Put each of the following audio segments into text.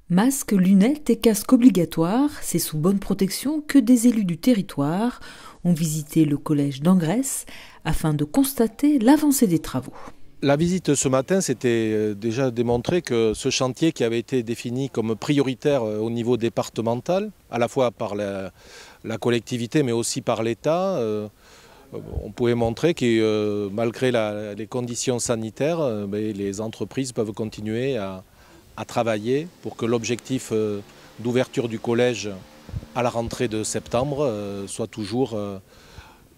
Masques, lunettes et casques obligatoires, c'est sous bonne protection que des élus du territoire ont visité le collège d'Angresse afin de constater l'avancée des travaux. La visite ce matin, c'était déjà démontré que ce chantier qui avait été défini comme prioritaire au niveau départemental, à la fois par la collectivité mais aussi par l'État, on pouvait montrer que malgré les conditions sanitaires, les entreprises peuvent continuer à travailler pour que l'objectif d'ouverture du collège à la rentrée de septembre soit toujours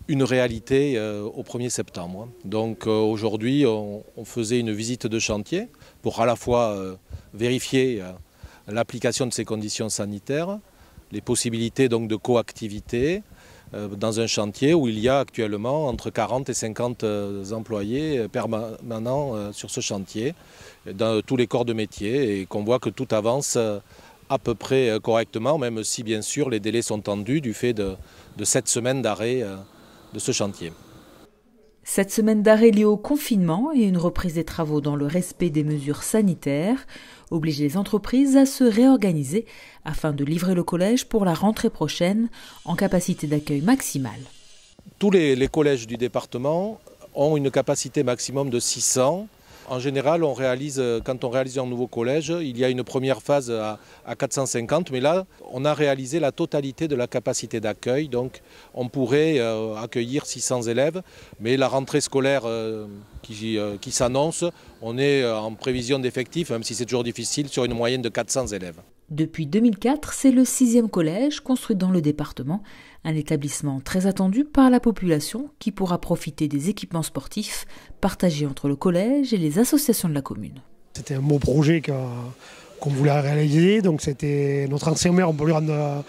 une réalité au 1er septembre. Donc aujourd'hui, on faisait une visite de chantier pour à la fois vérifier l'application de ces conditions sanitaires, les possibilités donc de coactivité dans un chantier où il y a actuellement entre 40 et 50 employés permanents sur ce chantier, dans tous les corps de métier, et qu'on voit que tout avance à peu près correctement, même si bien sûr les délais sont tendus du fait de 7 semaines d'arrêt de ce chantier. 7 semaines d'arrêt liées au confinement et une reprise des travaux dans le respect des mesures sanitaires obligent les entreprises à se réorganiser afin de livrer le collège pour la rentrée prochaine en capacité d'accueil maximale. Tous les collèges du département ont une capacité maximum de 600. En général, quand on réalise un nouveau collège, il y a une première phase à 450, mais là, on a réalisé la totalité de la capacité d'accueil. Donc, on pourrait accueillir 600 élèves, mais la rentrée scolaire qui s'annonce, on est en prévision d'effectifs, même si c'est toujours difficile, sur une moyenne de 400 élèves. Depuis 2004, c'est le 6e collège construit dans le département, un établissement très attendu par la population qui pourra profiter des équipements sportifs partagés entre le collège et les associations de la commune. C'était un beau projet qu'on voulait réaliser, donc c'était notre ancien maire, on peut lui rendre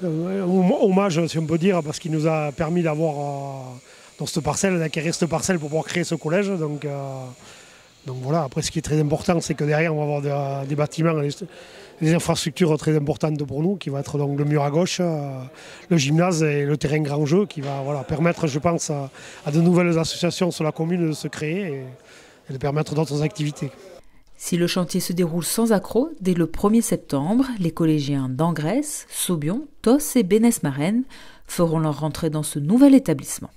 hommage si on peut dire, parce qu'il nous a permis d'avoir dans cette parcelle, d'acquérir cette parcelle pour pouvoir créer ce collège. Donc voilà, après ce qui est très important, c'est que derrière on va avoir des bâtiments, des infrastructures très importantes pour nous, qui va être donc le mur à gauche, le gymnase et le terrain grand jeu, qui va permettre, je pense, à de nouvelles associations sur la commune de se créer et de permettre d'autres activités. Si le chantier se déroule sans accroc, dès le 1er septembre, les collégiens d'Angresse, Saubion, Tos et Bénesse-Marennes feront leur rentrée dans ce nouvel établissement.